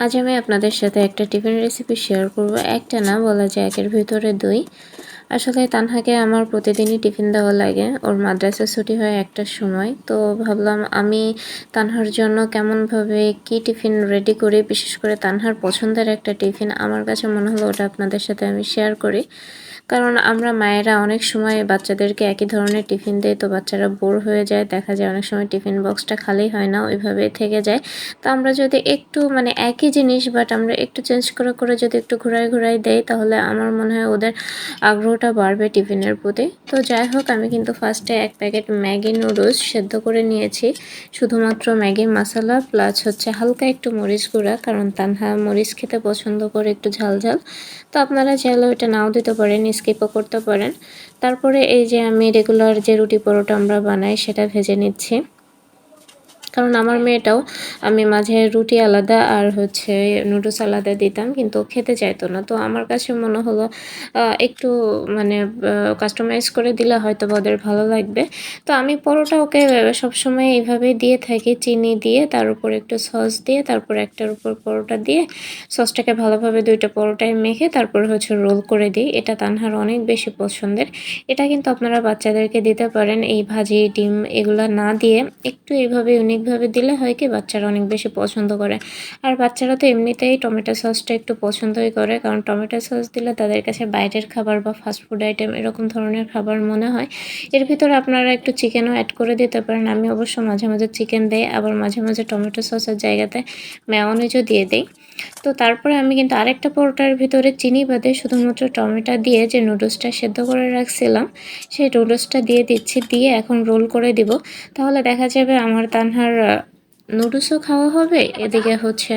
আজ আমি আপনাদের সাথে একটা টিফিন রেসিপি শেয়ার করব। একটা না, বলা যায় একের ভিতরে দুই। আসলে তানহাকে আমার প্রতিদিনই টিফিন দেওয়া লাগে। ওর মাদ্রাসা ছুটি হয় একটার সময়, তো ভাবলাম আমি তানহার জন্য কেমনভাবে কি টিফিন রেডি করি, বিশেষ করে তানহার পছন্দের একটা টিফিন আমার কাছে মনে হলো ওটা আপনাদের সাথে আমি শেয়ার করি। কারণ আমরা মায়েরা অনেক সময় বাচ্চাদেরকে একই ধরনের টিফিন দেই, তো বাচ্চারা বোর হয়ে যায়, দেখা যায় অনেক সময় টিফিন বক্সটা খালি হয় না, ওইভাবে থেকে যায়। তো আমরা যদি একটু একই জিনিস বাট আমরা একটু চেঞ্জ করে করে যদি একটু ঘুরাই ঘুরাই দেই, তাহলে আমার মনে হয় ওদের আগ্রহটা বাড়বে টিফিনের প্রতি। তো যাই হোক, আমি কিন্তু ফার্স্টে এক প্যাকেট ম্যাগি নুডলস সেদ্ধ করে নিয়েছি, শুধুমাত্র ম্যাগি মশলা প্লাস হচ্ছে হালকা একটু মরিচ গুঁড়া, কারণ তানহা মরিচ খেতে পছন্দ করে একটু ঝাল ঝাল। তো আপনারা চাইলেও এটা নাও দিতে পারেন, স্কিপও করতে পারেন। তারপরে এই যে আমি রেগুলার যে রুটি পরোটা আমরা বানাই সেটা ভেজে নিচ্ছি, কারণ আমার মেয়েটাও আমি মাঝে রুটি আলাদা আর হচ্ছে নুডলস আলাদা দিতাম, কিন্তু খেতে চাইতো না। তো আমার কাছে মনে হলো একটু কাস্টমাইজ করে দিলে হয়তো ওদের ভালো লাগবে। তো আমি পরোটা ওকে সবসময় এইভাবেই দিয়ে থাকি, চিনি দিয়ে তার উপর একটু সস দিয়ে, তারপর একটার উপর পরোটা দিয়ে সসটাকে ভালোভাবে দুইটা পরোটায় মেখে তারপর হচ্ছে রোল করে দিই। এটা তানহার অনেক বেশি পছন্দের। এটা কিন্তু আপনারা বাচ্চাদেরকে দিতে পারেন, এই ভাজি ডিম এগুলা না দিয়ে একটু এইভাবে ইউনিকভাবে দিলে হয় কি বাচ্চারা অনেক বেশি পছন্দ করে। আর বাচ্চারা তো এমনিতেই টমেটো সসটা একটু পছন্দই করে, কারণ টমেটো সস দিলে তাদের কাছে বাইরের খাবার বা ফাস্টফুড আইটেম এরকম ধরনের খাবার মনে হয়। এর ভিতরে আপনারা একটু চিকেনও অ্যাড করে দিতে পারেন। আমি অবশ্য মাঝে মাঝে চিকেন দেই, আবার মাঝে মাঝে টমেটো সসের জায়গাতে মেয়োনিজও দিয়ে দিই। তো তারপরে আমি কিন্তু আরেকটা পরোটার ভিতরে চিনি বাদে শুধুমাত্র টমেটো দিয়ে যে নুডলসটা সেদ্ধ করে রাখছিলাম সেই নুডলসটা দিয়ে দিচ্ছি, দিয়ে এখন রোল করে দিব। তাহলে দেখা যাবে আমার তানহার নুডলসও খাওয়া হবে, এদিকে হচ্ছে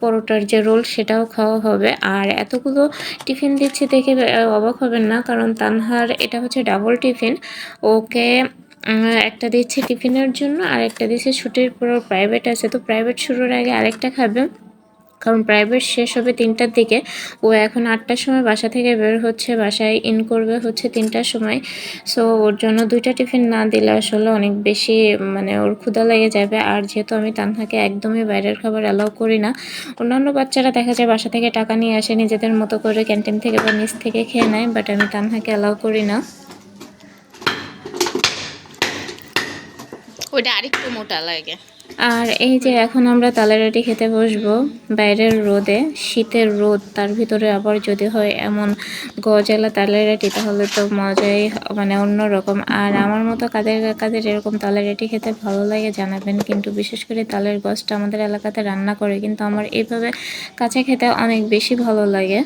পরোটার যে রোল সেটাও খাওয়া হবে। আর এতগুলো টিফিন দিচ্ছি দেখে অবাক হবেন না, কারণ তানহার এটা হচ্ছে ডাবল টিফিন। ওকে একটা দিচ্ছি টিফিনের জন্য আর একটা দিচ্ছি ছুটির পর প্রাইভেট আছে, তো প্রাইভেট শুরুর আগে আরেকটা খাবে, কারণ প্রাইভেট শেষ হবে 3টার দিকে। ও এখন 8টার সময় বাসা থেকে বের হচ্ছে, বাসায় ইন করবে হচ্ছে 3টার সময়। সো ওর জন্য 2টা টিফিন না দিলে আসলে অনেক বেশি ওর ক্ষুধা লেগে যাবে। আর যেহেতু আমি তানহাকে একদমই বাইরের খাবার অ্যালাউ করি না, অন্যান্য বাচ্চারা দেখা যায় বাসা থেকে টাকা নিয়ে আসে, নিজেদের মতো করে ক্যান্টিন থেকে বা নিচ থেকে খেয়ে নেয়, বাট আমি তানহাকে অ্যালাউ করি না। ওটা আরেকটু মোটা লাগে। আর এই যে এখন আমরা তালের রুটি খেতে বসবো বাইরের রোদে, শীতের রোদ, তার ভিতরে আবার যদি হয় এমন গজালা তালের রুটি, তাহলে তো মজাই অন্যরকম। আর আমার মতো কাদের কাদের এরকম তালের রুটি খেতে ভালো লাগে জানাবেন। কিন্তু বিশেষ করে তালের গছটা আমাদের এলাকাতে রান্না করে, কিন্তু আমার এইভাবে কাঁচা খেতে অনেক বেশি ভালো লাগে।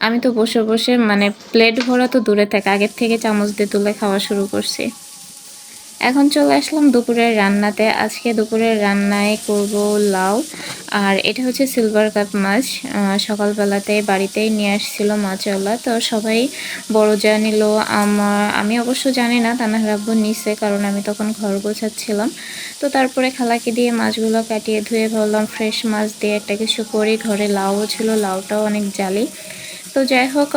আমি তো বসে বসে প্লেট ভরা তো দূরে থাকে, আগের থেকে চামচ দিয়ে তুলে খাওয়া শুরু করছি। এখন চলে আসলাম দুপুরের রান্নাতে। আজকে দুপুরের রান্নায় করব লাউ, আর এটা হচ্ছে সিলভার কাপ মাছ। সকালবেলাতে বাড়িতেই নিয়ে আসছিল মাছওয়ালা, তো সবাই বড় যা নিল। আমি অবশ্য জানি না, তানার আব্বু নিছে, কারণ আমি তখন ঘর গোছাচ্ছিলাম। তো তারপরে খালাকে দিয়ে মাছগুলো কাটিয়ে ধুয়ে ভাবলাম ফ্রেশ মাছ দিয়ে একটা কিছু করি। ঘরে লাউও ছিল, লাউটাও অনেক জালি। তো যাই হোক,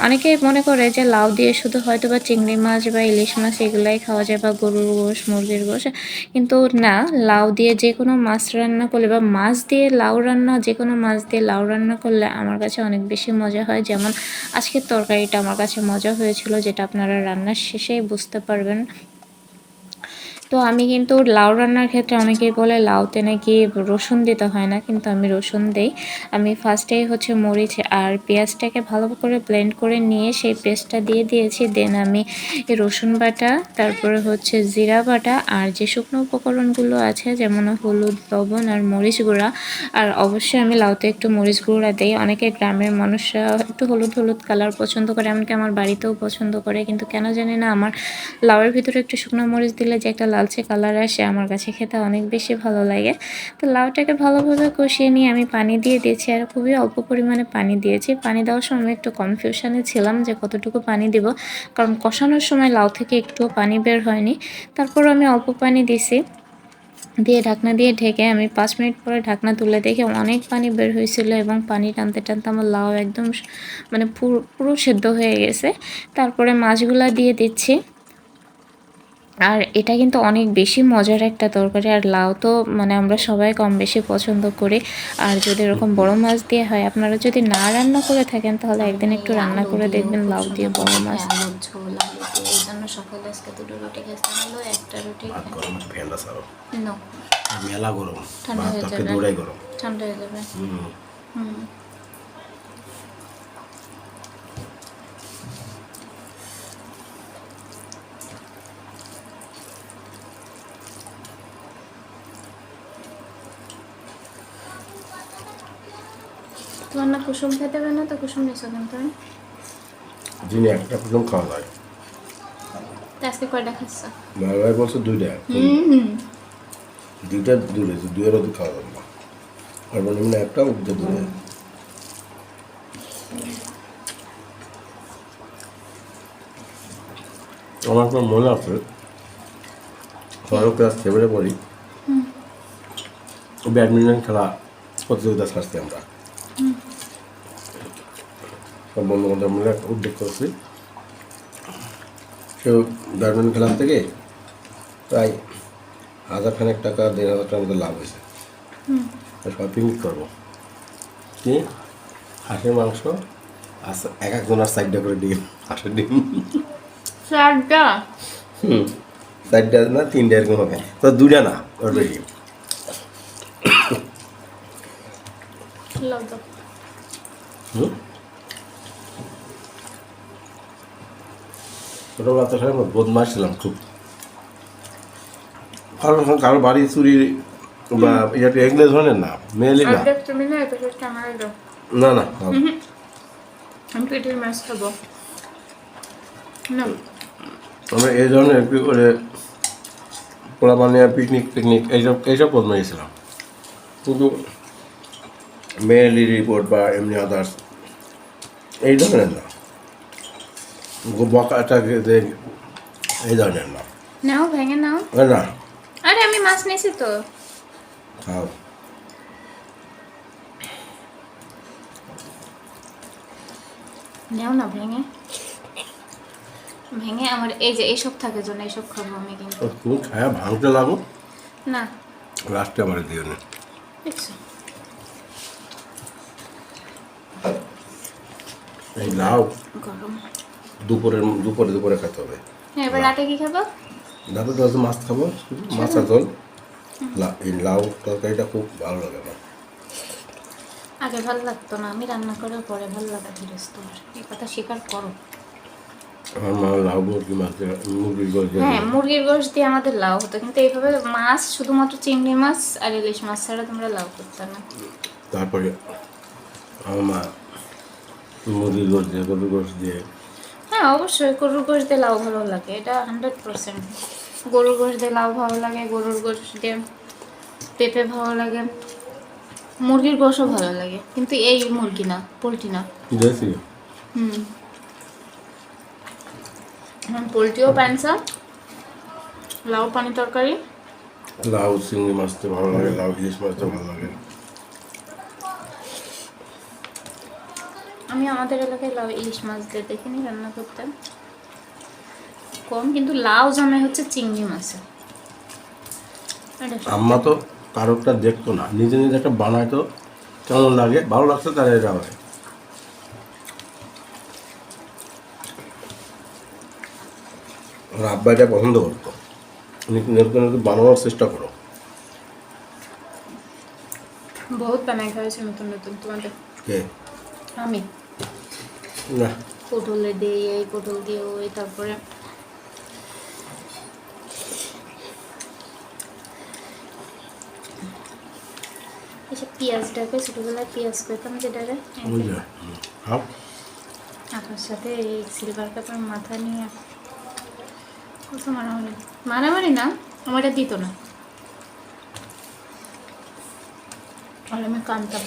অনেকেই মনে করে যে লাউ দিয়ে শুধু হয়তো বা চিংড়ি মাছ বা ইলিশ মাছ এগুলাই খাওয়া যায়, বা গরুর গোশ মুরগির গোশ, কিন্তু না, লাউ দিয়ে যে কোনো মাছ রান্না করলে বা মাছ দিয়ে লাউ রান্না, যে কোনো মাছ দিয়ে লাউ রান্না করলে আমার কাছে অনেক বেশি মজা হয়। যেমন আজকের তরকারিটা আমার কাছে মজা হয়েছিল, যেটা আপনারা রান্নার শেষেই বুঝতে পারবেন। তো আমি কিন্তু লাউ রান্নার ক্ষেত্রে অনেকেই বলে লাউতে নাকি রসুন দিতে হয় না, কিন্তু আমি রসুন দেই। আমি ফার্স্টেই হচ্ছে মরিচ আর পেঁয়াজটাকে ভালো করে ব্লেন্ড করে নিয়ে সেই পেস্টটা দিয়ে দিয়েছি। দেন আমি রসুন বাটা, তারপরে হচ্ছে জিরা বাটা, আর যে শুকনো উপকরণগুলো আছে যেমন হলুদ, লবণ আর মরিচ গুঁড়া। আর অবশ্যই আমি লাউতে একটু মরিচ গুঁড়া দিই। অনেকে গ্রামের মানুষরা একটু হলুদ হলুদ কালার পছন্দ করে, এমনকি আমার বাড়িতেও পছন্দ করে, কিন্তু কেন জানি না আমার লাউয়ের ভিতরে একটু শুকনো মরিচ দিলে যে একটা লালচে কালার আসে, আমার কাছে খেতে অনেক বেশি ভালো লাগে। তো লাউটাকে ভালোভাবে কষিয়ে নিয়ে আমি পানি দিয়ে দিয়েছি, আর খুবই অল্প পরিমাণে পানি দিয়েছি। পানি দেওয়ার সময় আমি একটু কনফিউশনে ছিলাম যে কতটুকু পানি দিব, কারণ কষানোর সময় লাউ থেকে একটুও পানি বের হয়নি। তারপর আমি অল্প পানি দিছি, দিয়ে ঢাকনা দিয়ে ঢেকে আমি 5 মিনিট পরে ঢাকনা তুলে দেখে অনেক পানি বের হয়েছিল, এবং পানি টানতে টানতে আমার লাউ একদম পুরো পুরো সেদ্ধ হয়ে গেছে। তারপরে মাছগুলা দিয়ে দিচ্ছি। আর এটা কিন্তু অনেক বেশি মজার একটা তরকারি। আর লাউ তো মানে আমরা সবাই কম বেশি পছন্দ করি। আর যদি এরকম বড় মাছ দিয়ে হয়, আপনারা যদি না রান্না করে থাকেন তাহলে একদিন একটু রান্না করে দেখবেন লাউ দিয়ে বড় মাছ। আলুর ঝোল, আলু দিয়ে, এই জন্য সকালে আজকে দুটো রুটি খেতে হলো, একটা রুটি মেলা গরম, ঠান্ডা হয়ে যাবে, ঠান্ডা হয়ে যাবে। তোমার না কুসুম খেতে হবে না, তো কুসুম নিছো কেন তুমি? দিনে একটা কুসুম খাওয়া যায়। আজকে কয়টা খাচ্ছ? ভাই বলছে দুইটা দূরে, দুইয়ের অধিক খাওয়া যাবে না, সর্বনিম্ন একটা উঠতে দূরে। আমার তো মনে আছে ক্লাস 7-এ পড়ি, ব্যাডমিন্টন খেলা প্রতিযোগিতা ছাড়ছি আমরা, সব বন্ধু বান্ধব মিলে উদ্যোগ করছি। সে ব্যাডমিন্টন খেলার থেকে প্রায় 1,000 টাকা 1,500 টাকার মতো লাভ হয়েছে। সবাই পিকনিক করবো, কি হাঁসের মাংস, আচ্ছা এক একজনের 4টা করে ডিম, হাঁসের ডিম 4টা, 4টা না 3টা এরকম হবে, তো 2টা না ওর বেশি। ছোটবেলা তো সবাই বদমাস ছিলাম খুব, কারো বাড়ি চুরি বা এটা এগুলো ধরনের না, মেয়েলি না। না না আমি পেটের মাছ খাবো না, আমরা এই ধরনের একটু করে পোলা বানিয়ে পিকনিক এইসব বদমাই ছিলাম, কিন্তু মেয়েলি রিপোর্ট বা এমনি আদার্স এই ধরনের না, বকাটাকে এই ধরনের না। নাও ভেঙে নাও না, আরে আমি মাছ নিয়েছি তো, খাও। নাও না ভেঙে ভেঙে, আমার এই যে এইসব থাকে জন্য এইসব খাবো আমি, কিন্তু তুমি খায়া ভাঙতে লাগো না, লাস্টে আমার দিও না। দেখছো এই লাউ গরম, দুপুরে খেতে হবে। হ্যাঁ এবার রাতে কি খাবো? রাতে তো আজকে মাছ খাবো, মাছ আর ঝোল। এই লাউ তরকারিটা খুব ভালো লাগে আমার। আগে ভালো লাগতো না, আমি রান্না করার পরে ভালো লাগা ধীরে, তোমার এই কথা স্বীকার করো। আমার মা লাউ মুরগির গোশ দিয়ে, হ্যাঁ মুরগির গোশ দিয়ে আমাদের লাউ হতো, কিন্তু এইভাবে মাছ শুধুমাত্র চিংড়ি মাছ আর ইলিশ মাছ ছাড়া তোমরা লাউ করতে না। তারপরে আমার মা মুরগির গোশ দিয়ে, গরুর গোশ দিয়ে। হ্যাঁ অবশ্যই গরুর গোশ দিয়ে লাউ ভালো লাগে, এটা 100%। গরুর গোশ দিয়ে লাউ ভালো লাগে, গরুর গোশ দিয়ে পেঁপে ভালো লাগে, মুরগির গোশও ভালো লাগে, কিন্তু এই মুরগি না, পোলট্রি না। দেশি পোলট্রিও প্যান্সা, লাউ পানি তরকারি, লাউ চিংড়ি মাছটা ভালো লাগে, লাউ ইলিশ মাছটা ভালো লাগে। আমি আমাদের এলাকায় লাউ ইলিশ মাছ দিয়ে দেখিনি রান্না করতে, কম, কিন্তু লাউ জমে হচ্ছে চিংড়ি মাছে। আম্মা তো কারোরটা দেখতো না, নিজে নিজে একটা বানাইতো, কেমন লাগে, ভালো লাগছে তারা এটা হয়। ওর আব্বা এটা পছন্দ করতো, নতুন নতুন বানানোর চেষ্টা করো। বহুত বানাই খাওয়াছে নতুন নতুন তোমাদের। কে? আমি না, পটলে দিই, এই পটল দিয়ে ওই, তারপরে এসব পেঁয়াজটাকে ছোটোবেলায় পেঁয়াজ পেতাম যেটারে, আপনার সাথে এই সিলভার কাপের মাথা নিয়ে কত মারামারি, মারামারি না, আমার এটা দিত না, আর আমি কানতাম।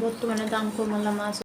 বর্তমানে দাম কমালা মাছ